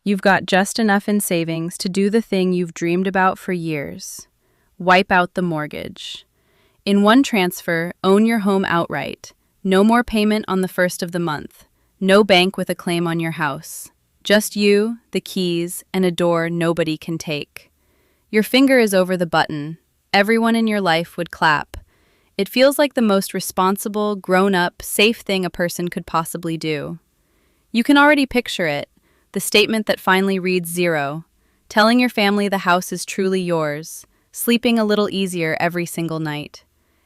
You've got just enough in savings to do the thing you've dreamed about for years. Wipe out the mortgage. In one transfer, own your home outright. No more payment on the first of the month. No bank with a claim on your house. Just you, the keys, and a door nobody can take. Your finger is over the button. Everyone in your life would clap. It feels like the most responsible, grown-up, safe thing a person could possibly do. You can already picture it, the statement that finally reads 0, telling your family the house is truly yours, sleeping a little easier every single night.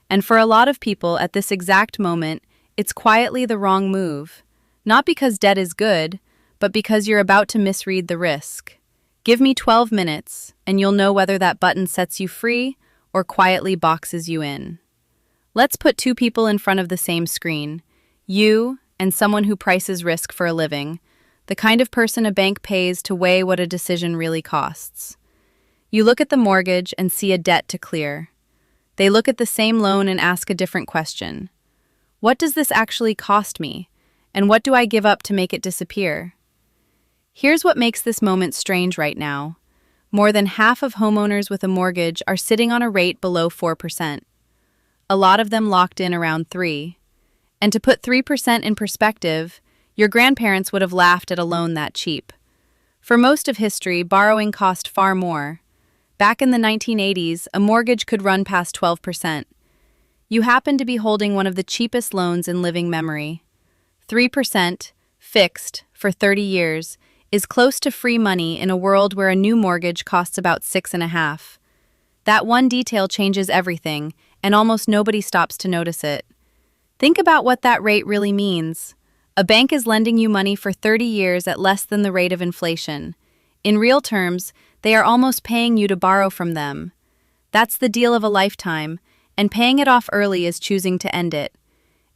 And for a lot of people at this exact moment, it's quietly the wrong move. Not because debt is good, but because you're about to misread the risk. Give me 12 minutes, and you'll know whether that button sets you free or quietly boxes you in. Let's put two people in front of the same screen. You and someone who prices risk for a living, the kind of person a bank pays to weigh what a decision really costs. You look at the mortgage and see a debt to clear. They look at the same loan and ask a different question. What does this actually cost me? And what do I give up to make it disappear? Here's what makes this moment strange right now. More than half of homeowners with a mortgage are sitting on a rate below 4%. A lot of them locked in around 3%. And to put 3% in perspective, your grandparents would have laughed at a loan that cheap. For most of history, borrowing cost far more. Back in the 1980s, a mortgage could run past 12%. You happen to be holding one of the cheapest loans in living memory. 3%, fixed, for 30 years, is close to free money in a world where a new mortgage costs about 6.5%. That one detail changes everything, and almost nobody stops to notice it. Think about what that rate really means. A bank is lending you money for 30 years at less than the rate of inflation. In real terms, they are almost paying you to borrow from them. That's the deal of a lifetime, and paying it off early is choosing to end it.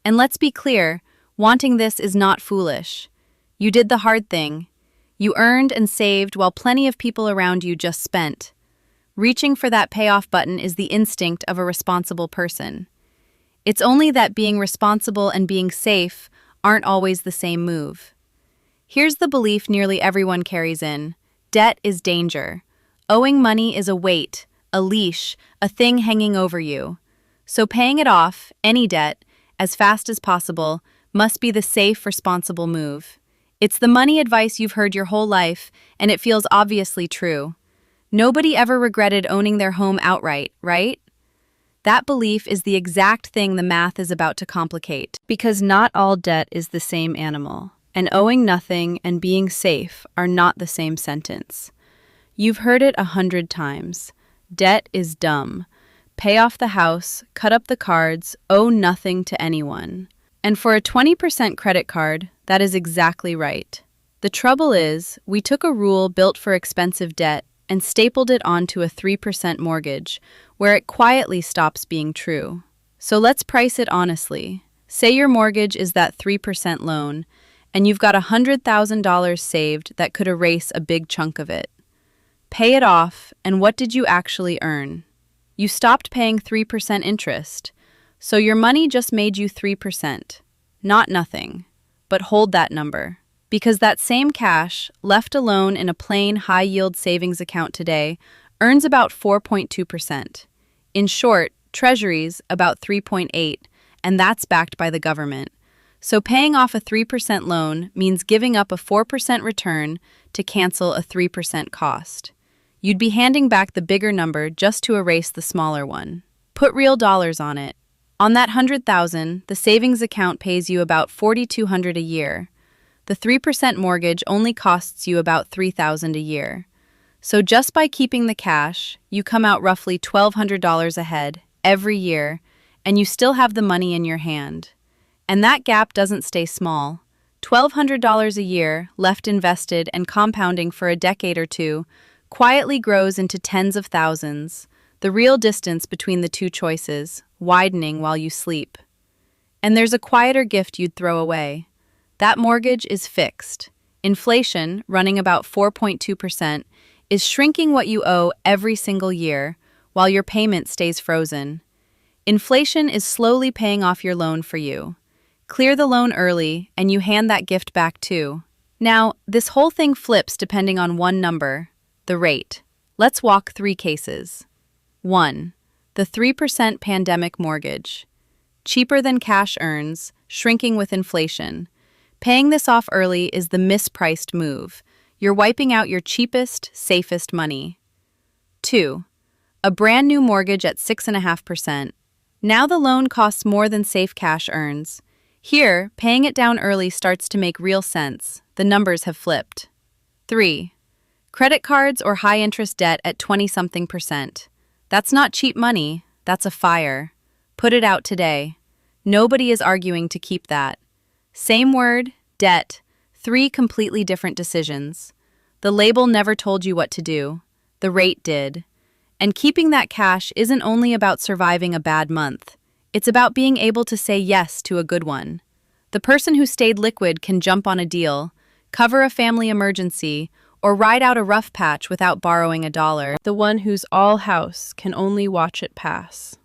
And let's be clear, wanting this is not foolish. You did the hard thing. You earned and saved while plenty of people around you just spent. Reaching for that payoff button is the instinct of a responsible person. It's only that being responsible and being safe aren't always the same move. Here's the belief nearly everyone carries in. Debt is danger. Owing money is a weight, a leash, a thing hanging over you. So paying it off, any debt, as fast as possible, must be the safe, responsible move. It's the money advice you've heard your whole life, and it feels obviously true. Nobody ever regretted owning their home outright, right? That belief is the exact thing the math is about to complicate. Because not all debt is the same animal, and owing nothing and being safe are not the same sentence. You've heard it 100 times. Debt is dumb. Pay off the house, cut up the cards, owe nothing to anyone. And for a 20% credit card, that is exactly right. The trouble is, we took a rule built for expensive debt and stapled it onto a 3% mortgage, where it quietly stops being true. So let's price it honestly. Say your mortgage is that 3% loan, and you've got $100,000 saved that could erase a big chunk of it. Pay it off, and what did you actually earn? You stopped paying 3% interest, so your money just made you 3%. Not nothing, but hold that number. Because that same cash, left alone in a plain high-yield savings account today, earns about 4.2%. In short, Treasuries about 3.8%, and that's backed by the government. So paying off a 3% loan means giving up a 4% return to cancel a 3% cost. You'd be handing back the bigger number just to erase the smaller one. Put real dollars on it. On that $100,000, the savings account pays you about $4,200 a year. The 3% mortgage only costs you about $3,000 a year. So just by keeping the cash, you come out roughly $1,200 ahead every year, and you still have the money in your hand. And that gap doesn't stay small. $1,200 a year, left invested and compounding for a decade or two, quietly grows into tens of thousands, the real distance between the two choices, widening while you sleep. And there's a quieter gift you'd throw away. That mortgage is fixed. Inflation, running about 4.2%, is shrinking what you owe every single year, while your payment stays frozen. Inflation is slowly paying off your loan for you. Clear the loan early, and you hand that gift back too. Now, this whole thing flips depending on one number, the rate. Let's walk 3 cases. 1. The 3% pandemic mortgage. Cheaper than cash earns, shrinking with inflation. Paying this off early is the mispriced move. You're wiping out your cheapest, safest money. 2. A brand new mortgage at 6.5%. Now the loan costs more than safe cash earns. Here, paying it down early starts to make real sense. The numbers have flipped. 3. Credit cards or high-interest debt at 20-something%. That's not cheap money, that's a fire. Put it out today. Nobody is arguing to keep that. Same word, debt, 3 completely different decisions. The label never told you what to do. The rate did. And keeping that cash isn't only about surviving a bad month. It's about being able to say yes to a good one. The person who stayed liquid can jump on a deal, cover a family emergency, or ride out a rough patch without borrowing a dollar. The one who's all house can only watch it pass.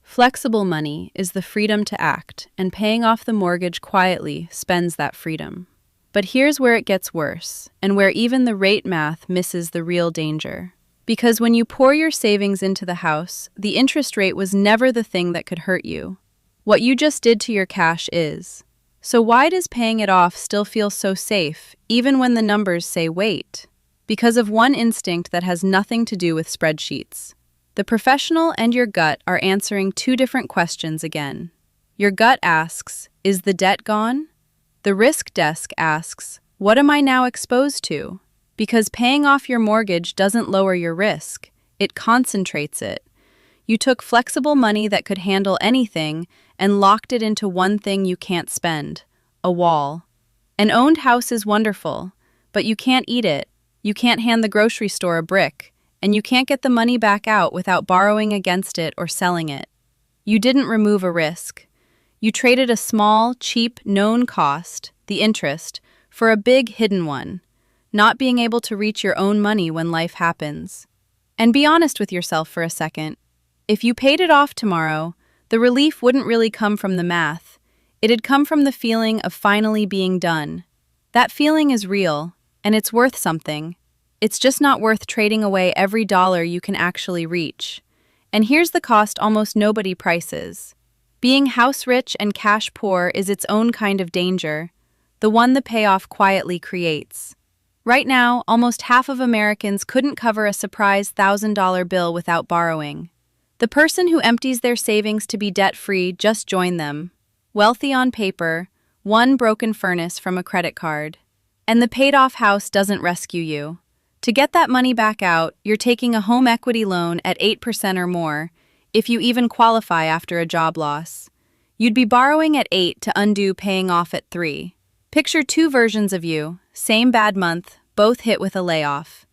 Flexible money is the freedom to act, and paying off the mortgage quietly spends that freedom. But here's where it gets worse, and where even the rate math misses the real danger. Because when you pour your savings into the house, the interest rate was never the thing that could hurt you. What you just did to your cash is. So why does paying it off still feel so safe, even when the numbers say wait? Because of one instinct that has nothing to do with spreadsheets. The professional and your gut are answering 2 different questions again. Your gut asks, is the debt gone? The risk desk asks, what am I now exposed to? Because paying off your mortgage doesn't lower your risk, it concentrates it. You took flexible money that could handle anything and locked it into one thing you can't spend, a wall. An owned house is wonderful, but you can't eat it, you can't hand the grocery store a brick, and you can't get the money back out without borrowing against it or selling it. You didn't remove a risk. You traded a small, cheap, known cost, the interest, for a big hidden one. Not being able to reach your own money when life happens. And be honest with yourself for a second. If you paid it off tomorrow, the relief wouldn't really come from the math. It'd come from the feeling of finally being done. That feeling is real, and it's worth something. It's just not worth trading away every dollar you can actually reach. And here's the cost almost nobody prices. Being house rich and cash poor is its own kind of danger, the one the payoff quietly creates. Right now, almost half of Americans couldn't cover a surprise $1,000 bill without borrowing. The person who empties their savings to be debt-free just joined them. Wealthy on paper, one broken furnace from a credit card. And the paid-off house doesn't rescue you. To get that money back out, you're taking a home equity loan at 8% or more, if you even qualify after a job loss. You'd be borrowing at 8 to undo paying off at 3. Picture 2 versions of you, same bad month, both hit with a layoff.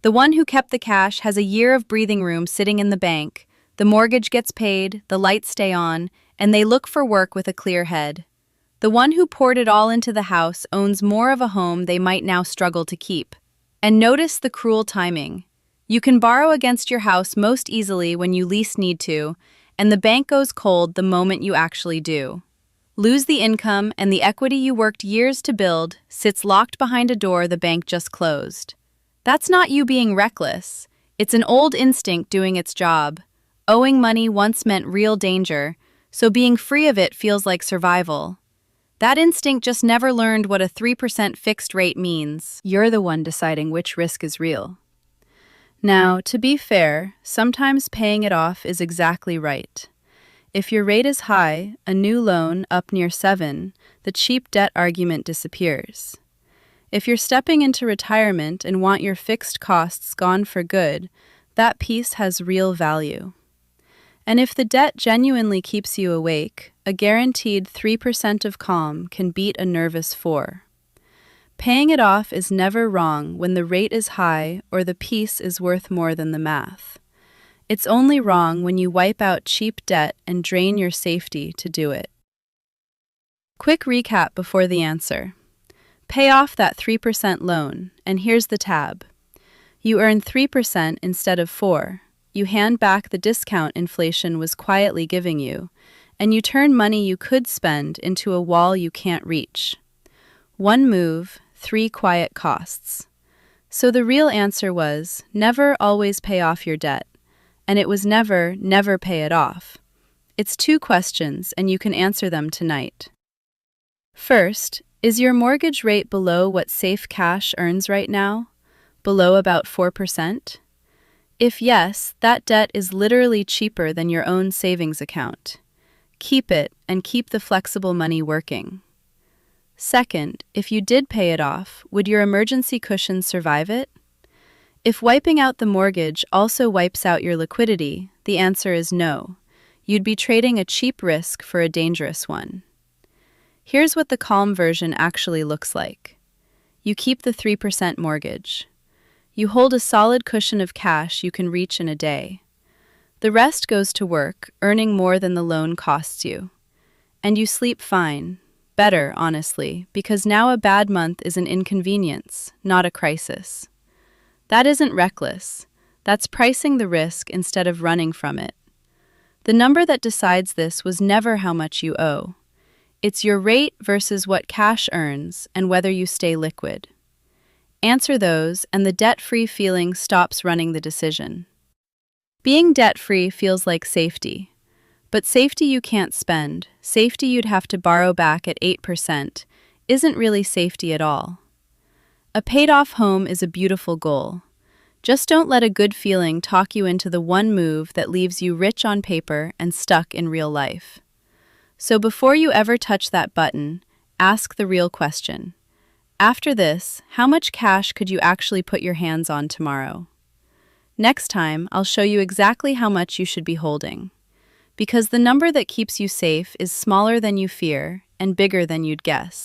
The one who kept the cash has a year of breathing room sitting in the bank, the mortgage gets paid, the lights stay on, and they look for work with a clear head. The one who poured it all into the house owns more of a home they might now struggle to keep. And notice the cruel timing. You can borrow against your house most easily when you least need to, and the bank goes cold the moment you actually do. Lose the income, and the equity you worked years to build sits locked behind a door the bank just closed. That's not you being reckless. It's an old instinct doing its job. Owing money once meant real danger, so being free of it feels like survival. That instinct just never learned what a 3% fixed rate means. You're the one deciding which risk is real. Now, to be fair, sometimes paying it off is exactly right. If your rate is high, a new loan up near 7, the cheap debt argument disappears. If you're stepping into retirement and want your fixed costs gone for good, that piece has real value. And if the debt genuinely keeps you awake, a guaranteed 3% of calm can beat a nervous 4. Paying it off is never wrong when the rate is high or the piece is worth more than the math. It's only wrong when you wipe out cheap debt and drain your safety to do it. Quick recap before the answer. Pay off that 3% loan, and here's the tab. You earn 3% instead of 4. You hand back the discount inflation was quietly giving you, and you turn money you could spend into a wall you can't reach. One move, 3 quiet costs. So the real answer was never always pay off your debt, and it was never pay it off. It's 2 questions, and you can answer them tonight. First, is your mortgage rate below what safe cash earns right now? Below about 4%? If yes, that debt is literally cheaper than your own savings account. Keep it and keep the flexible money working. Second, if you did pay it off, would your emergency cushion survive it? If wiping out the mortgage also wipes out your liquidity, the answer is no. You'd be trading a cheap risk for a dangerous one. Here's what the calm version actually looks like. You keep the 3% mortgage. You hold a solid cushion of cash you can reach in a day. The rest goes to work, earning more than the loan costs you. And you sleep fine. Better, honestly, because now a bad month is an inconvenience, not a crisis. That isn't reckless. That's pricing the risk instead of running from it. The number that decides this was never how much you owe. It's your rate versus what cash earns and whether you stay liquid. Answer those, and the debt-free feeling stops running the decision. Being debt-free feels like safety. But safety you can't spend, safety you'd have to borrow back at 8%, isn't really safety at all. A paid-off home is a beautiful goal. Just don't let a good feeling talk you into the one move that leaves you rich on paper and stuck in real life. So before you ever touch that button, ask the real question. After this, how much cash could you actually put your hands on tomorrow? Next time, I'll show you exactly how much you should be holding. Because the number that keeps you safe is smaller than you fear and bigger than you'd guess.